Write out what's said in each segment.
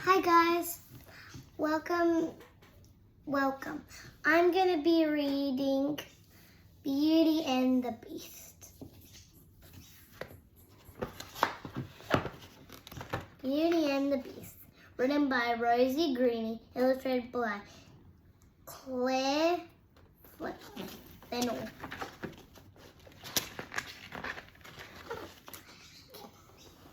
Hi guys, welcome. I'm gonna be reading Beauty and the Beast. Beauty and the Beast, written by Rosie Greene, illustrated by Claire Fennell.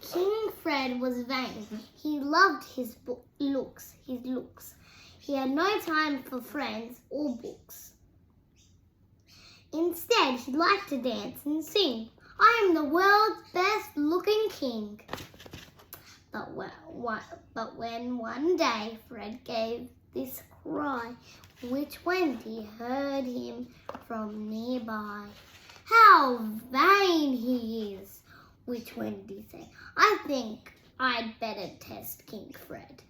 King Fred was vain. He loved his looks. He had no time for friends or books. Instead, he liked to dance and sing. I am the world's best looking king. But when one day Fred gave this cry, which Wendy heard him from nearby. How vain he is, which Wendy said. I think I'd better test King Fred.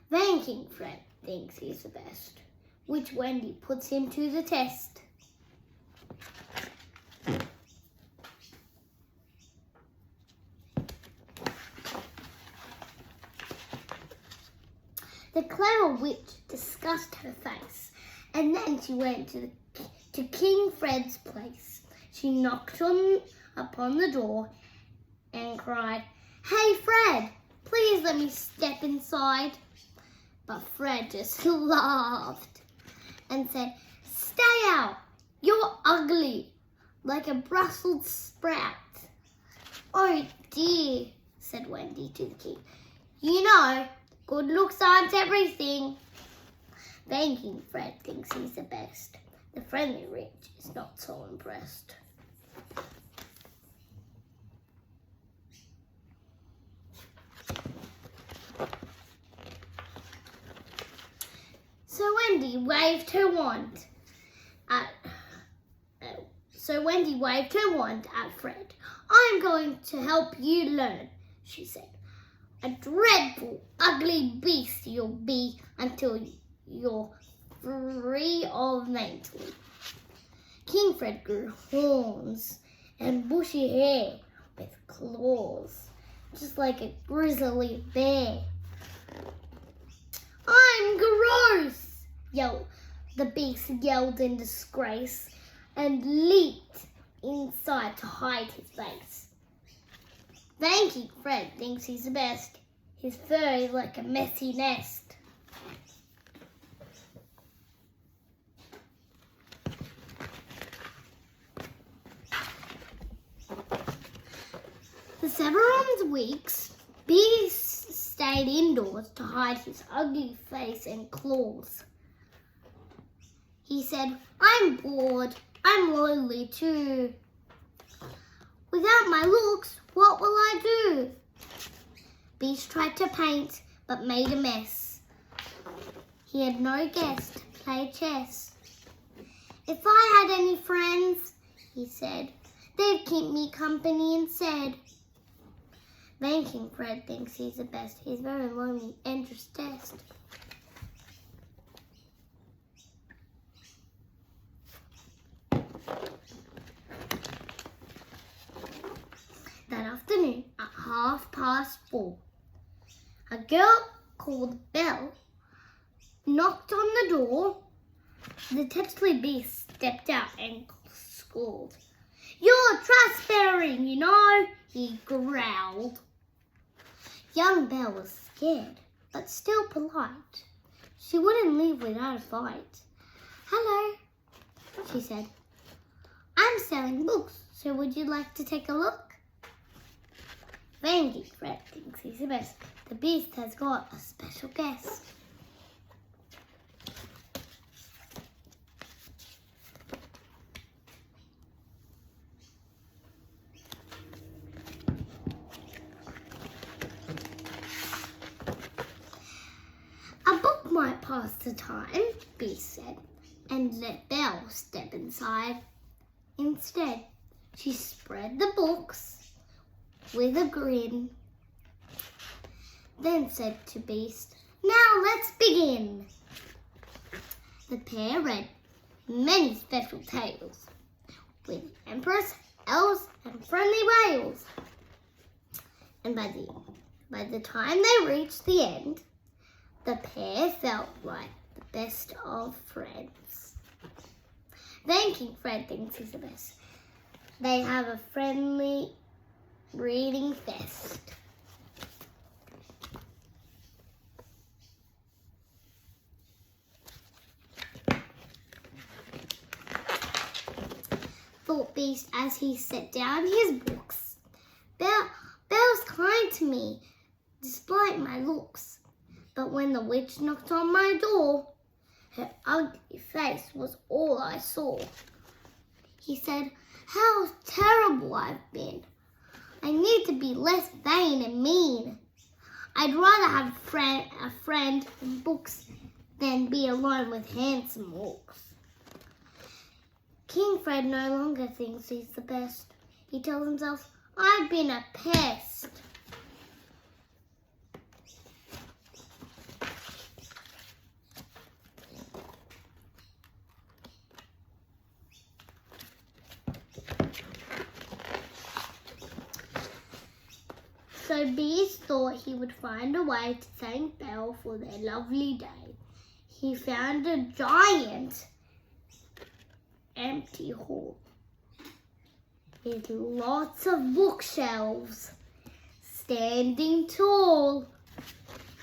Then King Fred thinks he's the best, which Wendy puts him to the test. The clever witch discussed her face, and then she went to King Fred's place. She knocked upon the door and cried, "Hey Fred, please let me step inside." But Fred just laughed and said, "Stay out, you're ugly, like a Brussels sprout." "Oh dear," said Wendy to the king. "You know, good looks aren't everything." Then King Fred thinks he's the best. The friendly rich is not so impressed. So Wendy waved her wand at Fred. "I'm going to help you learn," she said. "A dreadful, ugly beast you'll be until you're free of mentally." King Fred grew horns and bushy hair with claws, just like a grizzly bear. "I'm gross!" the beast yelled in disgrace and leaped inside to hide his face. Then King Fred thinks he's the best. His fur is like a messy nest. For several weeks, Beast stayed indoors to hide his ugly face and claws. He said, "I'm bored. I'm lonely too. Without my looks, what will I do?" Beast tried to paint, but made a mess. He had no guest to play chess. "If I had any friends," he said, "they'd keep me company instead." Then King Fred thinks he's the best. He's very lonely and distressed. That afternoon, at 4:30, a girl called Belle knocked on the door. The Tetchley Beast stepped out and scolded. "You're trespassing, you know," he growled. Young Belle was scared, but still polite. She wouldn't leave without a fight. "Hello," she said. "I'm selling books, so would you like to take a look?" Then King Fred thinks he's the best. The beast has got a special guest. "A book might pass the time," Beast said, and let Belle step inside. Instead, she spread the books with a grin, then said to Beast, "Now let's begin." The pair read many special tales with emperors, elves, and friendly whales. And by the By the time they reached the end, the pair felt like the best of friends. Then King Fred thinks he's the best. They have a friendly reading fest. Thought Beast as he set down his books. Belle's kind to me, despite my looks. But when the witch knocked on my door, her ugly face was all I saw. He said, "How terrible I've been. I need to be less vain and mean. I'd rather have a friend and books than be alone with handsome looks." King Fred no longer thinks he's the best. He tells himself, "I've been a pest." So Beast thought he would find a way to thank Belle for their lovely day. He found a giant empty hall with lots of bookshelves standing tall.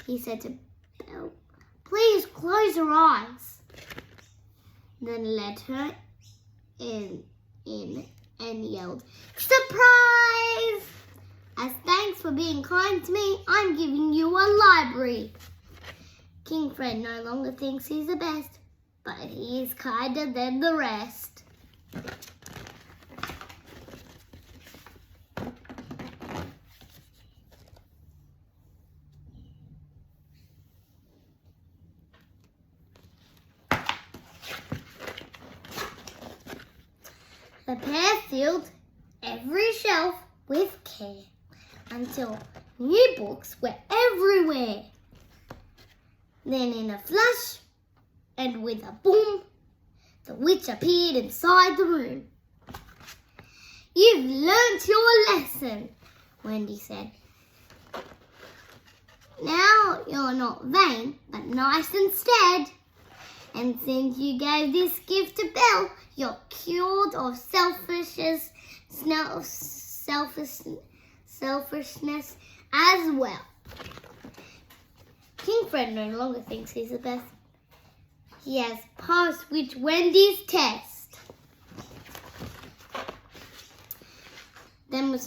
He said to Belle, "Please close your eyes." Then let her in and yelled, "Surprise! As thanks for being kind to me, I'm giving you a library." King Fred no longer thinks he's the best, but he is kinder than the rest. The pair filled every shelf with care until new books were everywhere. Then in a flash and with a boom, the witch appeared inside the room. "You've learnt your lesson," Wendy said. "Now you're not vain, but nice instead. And since you gave this gift to Belle, you're cured of selfishness as well." King Fred no longer thinks he's the best. He has passed Witch Wendy's test. Then with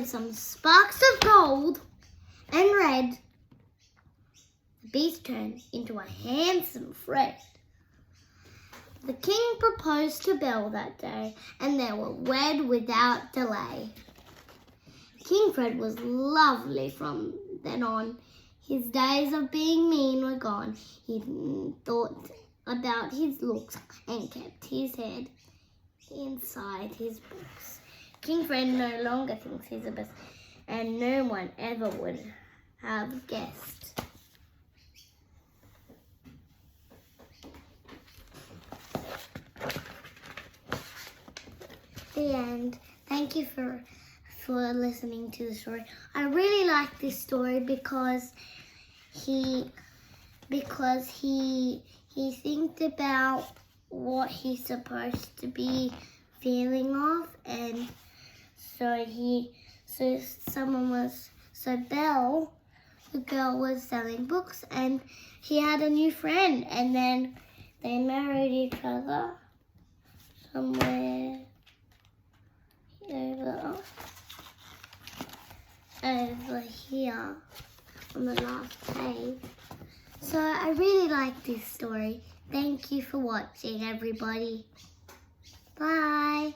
some sparks of gold and red, the Beast turned into a handsome Fred. The king proposed to Belle that day, and they were wed without delay. King Fred was lovely from then on. His days of being mean were gone. He thought about his looks and kept his head inside his books. King Fred no longer thinks he's the best, and no one ever would have guessed. The end. Thank you for listening to the story. I really like this story because he thinks about what he's supposed to be feeling of, and Belle, the girl, was selling books, and he had a new friend, and then they married each other somewhere over here on the last page. So I really like this story. Thank you for watching, everybody. Bye.